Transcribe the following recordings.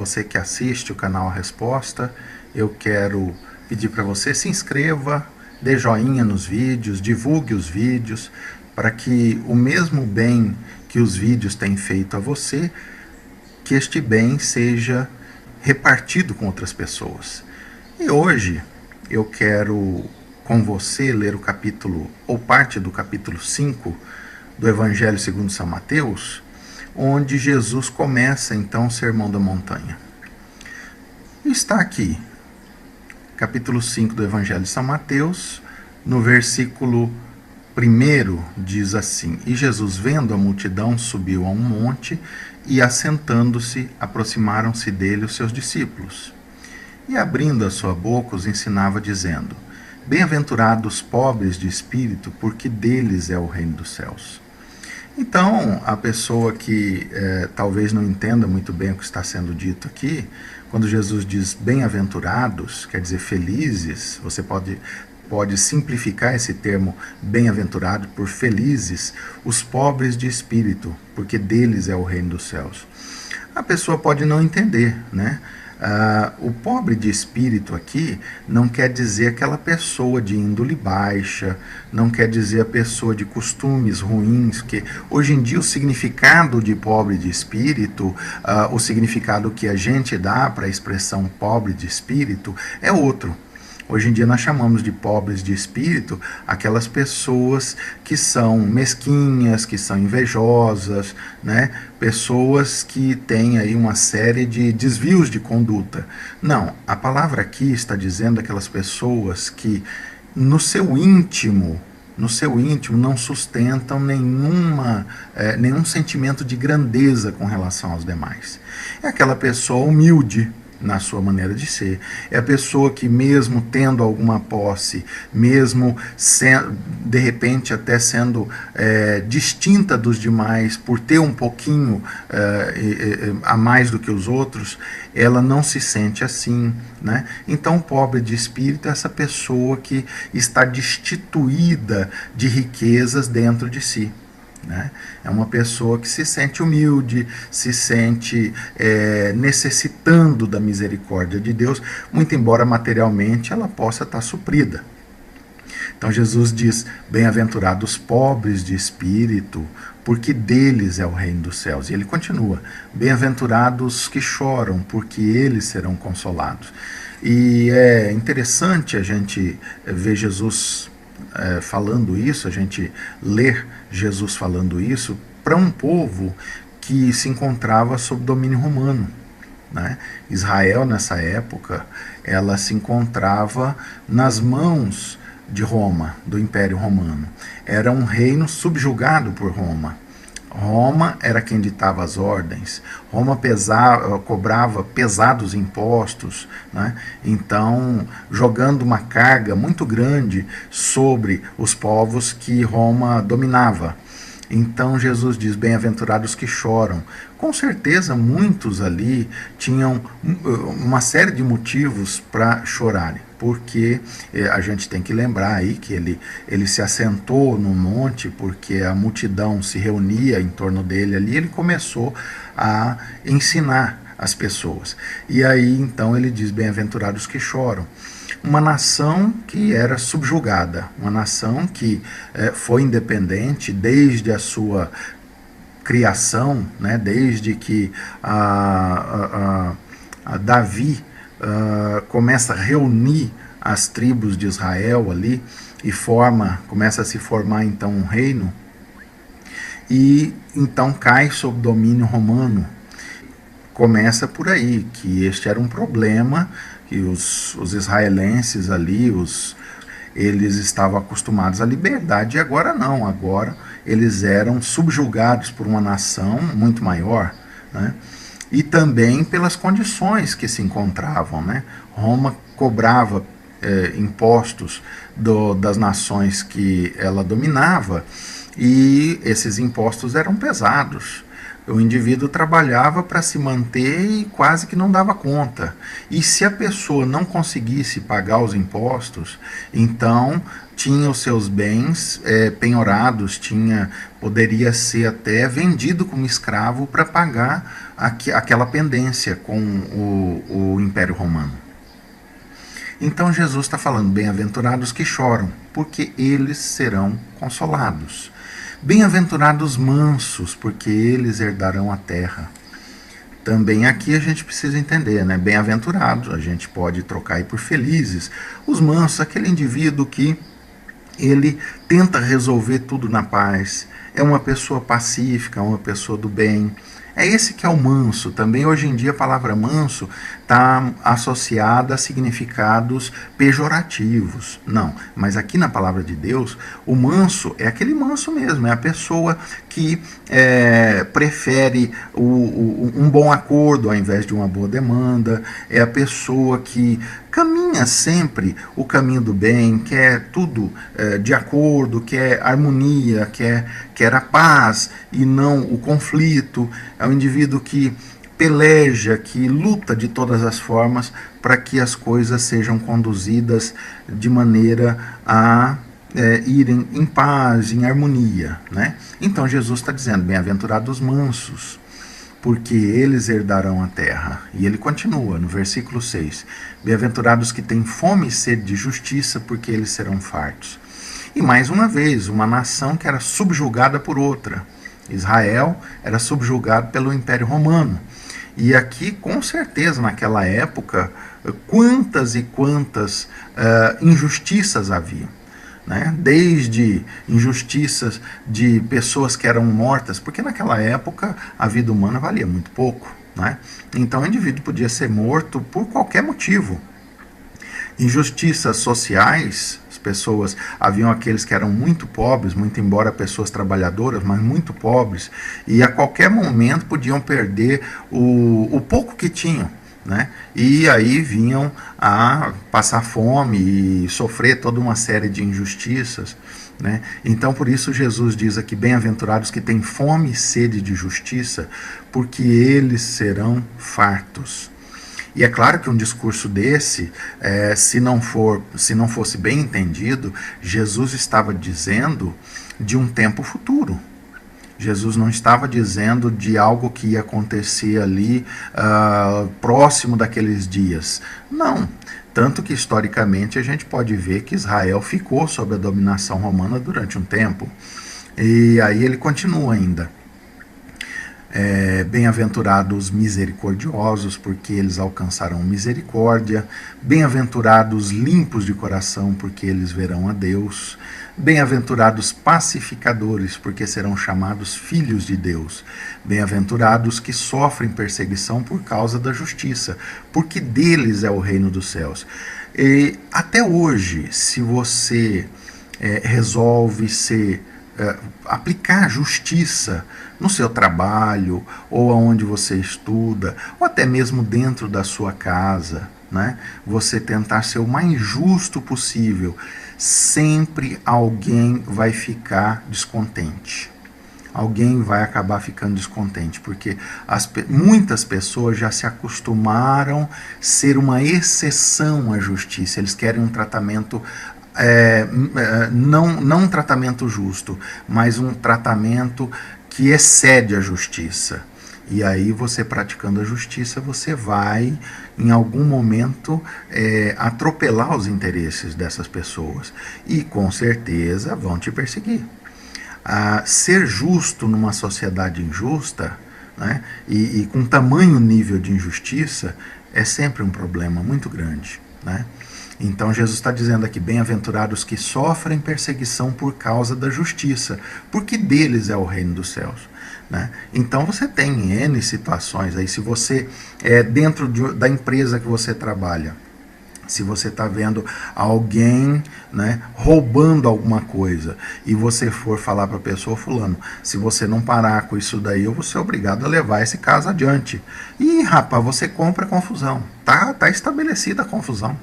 você que assiste o canal A Resposta, eu quero pedir para você se inscreva, dê joinha nos vídeos, divulgue os vídeos, para que o mesmo bem que os vídeos têm feito a você, que este bem seja repartido com outras pessoas. E hoje eu quero com você ler o capítulo, ou parte do capítulo 5 do Evangelho segundo São Mateus, onde Jesus começa então o Sermão da Montanha. E está aqui, capítulo 5 do Evangelho de São Mateus, no versículo 1 diz assim: E Jesus, vendo a multidão, subiu a um monte, e assentando-se, aproximaram-se dele os seus discípulos. E abrindo a sua boca, os ensinava, dizendo: Bem-aventurados os pobres de espírito, porque deles é o reino dos céus. Então, a pessoa que talvez não entenda muito bem o que está sendo dito aqui, quando Jesus diz bem-aventurados, quer dizer felizes, você pode simplificar esse termo bem-aventurado por felizes, os pobres de espírito, porque deles é o reino dos céus. A pessoa pode não entender, né? O pobre de espírito aqui não quer dizer aquela pessoa de índole baixa, não quer dizer a pessoa de costumes ruins, que hoje em dia o significado de pobre de espírito, o significado que a gente dá para a expressão pobre de espírito é outro. Hoje em dia nós chamamos de pobres de espírito aquelas pessoas que são mesquinhas, que são invejosas, né? Pessoas que têm aí uma série de desvios de conduta. Não, a palavra aqui está dizendo aquelas pessoas que no seu íntimo não sustentam nenhum sentimento de grandeza com relação aos demais. É aquela pessoa humilde na sua maneira de ser. É a pessoa que, mesmo tendo alguma posse, mesmo de repente até sendo distinta dos demais, por ter um pouquinho a mais do que os outros, ela não se sente assim, né? Então, o pobre de espírito é essa pessoa que está destituída de riquezas dentro de si. Né? É uma pessoa que se sente humilde, se sente necessitando da misericórdia de Deus, muito embora materialmente ela possa estar suprida. Então Jesus diz: bem-aventurados os pobres de espírito, porque deles é o reino dos céus. E ele continua: bem-aventurados os que choram, porque eles serão consolados. E é interessante a gente ver Jesus falando isso, a gente ler Jesus falando isso para um povo que se encontrava sob domínio romano, né? Israel, nessa época, ela se encontrava nas mãos de Roma, do Império Romano. Era um reino subjugado por Roma. Roma era quem ditava as ordens. Roma cobrava pesados impostos, né? Então, jogando uma carga muito grande sobre os povos que Roma dominava. Então Jesus diz: bem-aventurados que choram. Com certeza muitos ali tinham uma série de motivos para chorarem, porque a gente tem que lembrar aí que ele se assentou no monte porque a multidão se reunia em torno dele ali, ele começou a ensinar as pessoas. E aí então ele diz: bem-aventurados que choram. Uma nação que era subjugada, uma nação que foi independente desde a sua criação, né, desde que Davi começa a reunir as tribos de Israel ali e começa a se formar então um reino, e então cai sob domínio romano. Começa por aí, que este era um problema, que os israelenses ali, eles estavam acostumados à liberdade, e agora não, agora eles eram subjugados por uma nação muito maior, né? E também pelas condições que se encontravam, né? Roma cobrava impostos das nações que ela dominava, e esses impostos eram pesados. O indivíduo trabalhava para se manter e quase que não dava conta. E se a pessoa não conseguisse pagar os impostos, então tinha os seus bens penhorados, poderia ser até vendido como escravo para pagar aquela pendência com o Império Romano. Então Jesus está falando, bem-aventurados que choram, porque eles serão consolados. Bem-aventurados mansos, porque eles herdarão a terra. Também aqui a gente precisa entender, né? Bem-aventurados, a gente pode trocar aí por felizes. Os mansos, aquele indivíduo que ele tenta resolver tudo na paz, é uma pessoa pacífica, uma pessoa do bem. É esse que é o manso. Também hoje em dia a palavra manso está associada a significados pejorativos. Não, mas aqui na palavra de Deus, o manso é aquele manso mesmo, é a pessoa que prefere um bom acordo ao invés de uma boa demanda, é a pessoa que caminha sempre o caminho do bem, quer tudo de acordo, quer harmonia, quer a paz e não o conflito. É um indivíduo que peleja, que luta de todas as formas para que as coisas sejam conduzidas de maneira a irem em paz, em harmonia, né? Então Jesus está dizendo, bem-aventurados mansos, porque eles herdarão a terra. E ele continua no versículo 6, bem-aventurados que têm fome e sede de justiça, porque eles serão fartos. E mais uma vez, uma nação que era subjugada por outra. Israel era subjugado pelo Império Romano. E aqui, com certeza, naquela época, quantas e quantas injustiças havia. Né? Desde injustiças de pessoas que eram mortas, porque naquela época a vida humana valia muito pouco. Né? Então o indivíduo podia ser morto por qualquer motivo. Injustiças sociais, as pessoas, haviam aqueles que eram muito pobres, muito embora pessoas trabalhadoras, mas muito pobres, e a qualquer momento podiam perder o pouco que tinham. Né? E aí vinham a passar fome e sofrer toda uma série de injustiças. Né? Então por isso Jesus diz aqui, bem-aventurados que têm fome e sede de justiça, porque eles serão fartos. E é claro que um discurso desse, se não fosse bem entendido, Jesus estava dizendo de um tempo futuro. Jesus não estava dizendo de algo que ia acontecer ali próximo daqueles dias. Não. Tanto que historicamente a gente pode ver que Israel ficou sob a dominação romana durante um tempo. E aí ele continua ainda. Bem-aventurados misericordiosos, porque eles alcançarão misericórdia. Bem-aventurados limpos de coração, porque eles verão a Deus. Bem-aventurados pacificadores, porque serão chamados filhos de Deus. Bem-aventurados que sofrem perseguição por causa da justiça, porque deles é o reino dos céus. E até hoje, se você resolve aplicar justiça no seu trabalho, ou aonde você estuda, ou até mesmo dentro da sua casa, né? Você tentar ser o mais justo possível, sempre alguém vai ficar descontente. Alguém vai acabar ficando descontente, porque muitas pessoas já se acostumaram a ser uma exceção à justiça. Eles querem um tratamento não um tratamento justo, mas um tratamento que excede a justiça. E aí você praticando a justiça, você vai em algum momento atropelar os interesses dessas pessoas. E com certeza vão te perseguir. Ser justo numa sociedade injusta, né, e com tamanho nível de injustiça, é sempre um problema muito grande. Né? Então Jesus está dizendo aqui, bem-aventurados que sofrem perseguição por causa da justiça, porque deles é o reino dos céus. Né? Então você tem N situações aí, se você dentro da empresa que você trabalha, se você está vendo alguém, né, roubando alguma coisa, e você for falar para a pessoa, fulano, se você não parar com isso daí, eu vou ser obrigado a levar esse caso adiante. E rapaz, você compra confusão, tá estabelecida a confusão.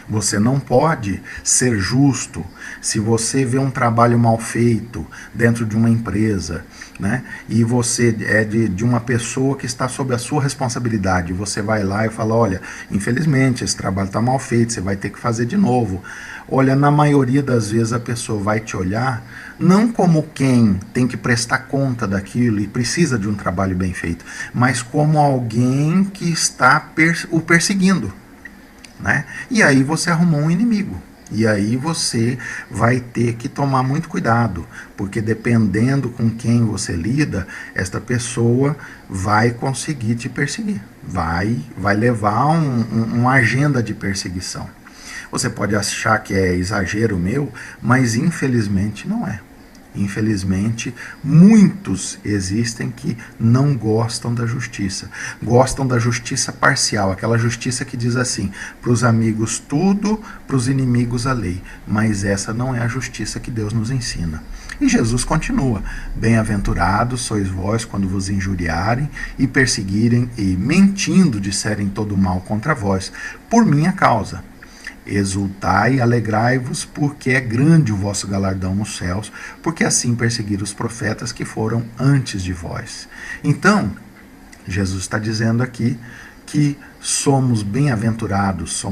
Você não pode ser justo se você vê um trabalho mal feito dentro de uma empresa, né? E você é de uma pessoa que está sob a sua responsabilidade. Você vai lá e fala, olha, infelizmente esse trabalho está mal feito, você vai ter que fazer de novo. Olha, na maioria das vezes a pessoa vai te olhar não como quem tem que prestar conta daquilo e precisa de um trabalho bem feito, mas como alguém que está o perseguindo, né? E aí você arrumou um inimigo. E aí você vai ter que tomar muito cuidado, porque dependendo com quem você lida, esta pessoa vai conseguir te perseguir, vai levar uma agenda de perseguição. Você pode achar que é exagero meu, mas infelizmente não é. Infelizmente, muitos existem que não gostam da justiça. Gostam da justiça parcial, aquela justiça que diz assim, para os amigos tudo, para os inimigos a lei. Mas essa não é a justiça que Deus nos ensina. E Jesus continua, bem-aventurados sois vós quando vos injuriarem e perseguirem e mentindo disserem todo mal contra vós, por minha causa. Exultai e alegrai-vos, porque é grande o vosso galardão nos céus, porque assim perseguiram os profetas que foram antes de vós. Então, Jesus está dizendo aqui que somos bem-aventurados,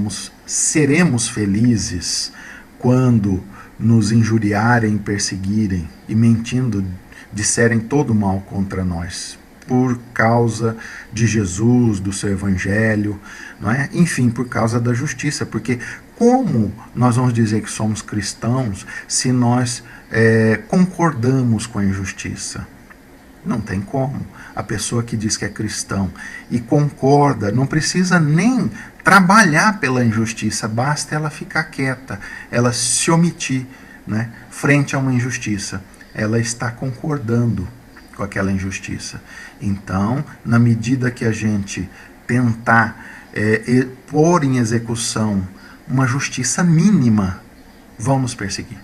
seremos felizes quando nos injuriarem, perseguirem e mentindo disserem todo mal contra nós, por causa de Jesus, do seu evangelho, não é? Enfim, por causa da justiça, porque como nós vamos dizer que somos cristãos se nós concordamos com a injustiça? Não tem como. A pessoa que diz que é cristão e concorda, não precisa nem trabalhar pela injustiça, basta ela ficar quieta, ela se omitir, né, frente a uma injustiça. Ela está concordando com aquela injustiça. Então, na medida que a gente tentar pôr em execução uma justiça mínima, vão nos perseguir.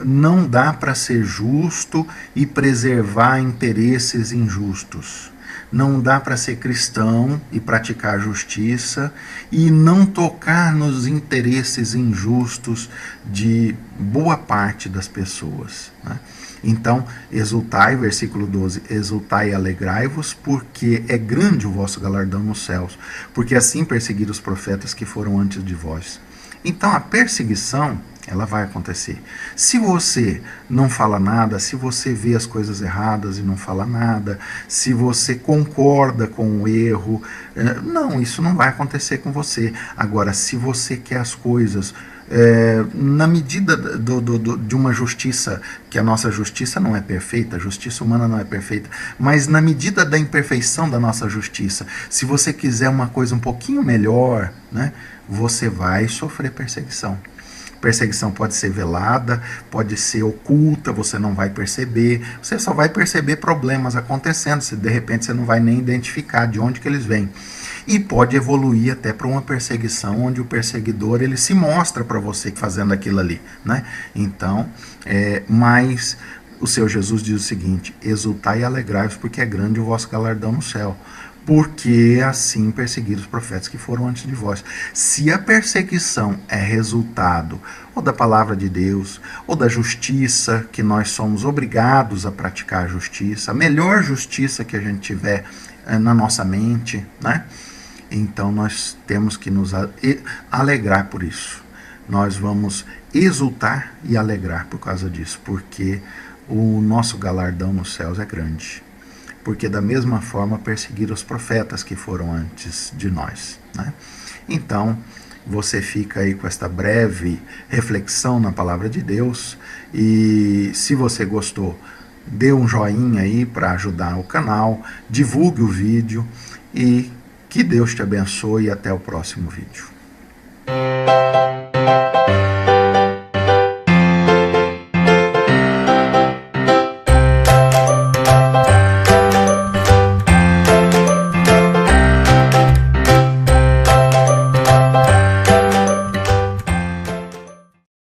Não dá para ser justo e preservar interesses injustos. Não dá para ser cristão e praticar justiça e não tocar nos interesses injustos de boa parte das pessoas, né? Então, exultai, versículo 12, exultai e alegrai-vos, porque é grande o vosso galardão nos céus, porque assim perseguiram os profetas que foram antes de vós. Então, a perseguição, ela vai acontecer. Se você não fala nada, se você vê as coisas erradas e não fala nada, se você concorda com o erro, não, isso não vai acontecer com você. Agora, se você quer as coisas na medida de uma justiça, que a nossa justiça não é perfeita, a justiça humana não é perfeita, mas na medida da imperfeição da nossa justiça, se você quiser uma coisa um pouquinho melhor, né, você vai sofrer perseguição. Perseguição pode ser velada, pode ser oculta, você não vai perceber, você só vai perceber problemas acontecendo, se de repente você não vai nem identificar de onde que eles vêm. E pode evoluir até para uma perseguição onde o perseguidor ele se mostra para você fazendo aquilo ali, né? Então, mas o Senhor Jesus diz o seguinte, exultai e alegrai-vos, porque é grande o vosso galardão no céu, porque assim perseguiram os profetas que foram antes de vós. Se a perseguição é resultado ou da palavra de Deus, ou da justiça, que nós somos obrigados a praticar a justiça, a melhor justiça que a gente tiver na nossa mente, né? Então nós temos que nos alegrar por isso. Nós vamos exultar e alegrar por causa disso, porque o nosso galardão nos céus é grande. Porque da mesma forma perseguiram os profetas que foram antes de nós, né? Então, você fica aí com esta breve reflexão na palavra de Deus, e se você gostou, dê um joinha aí para ajudar o canal, divulgue o vídeo e que Deus te abençoe e até o próximo vídeo.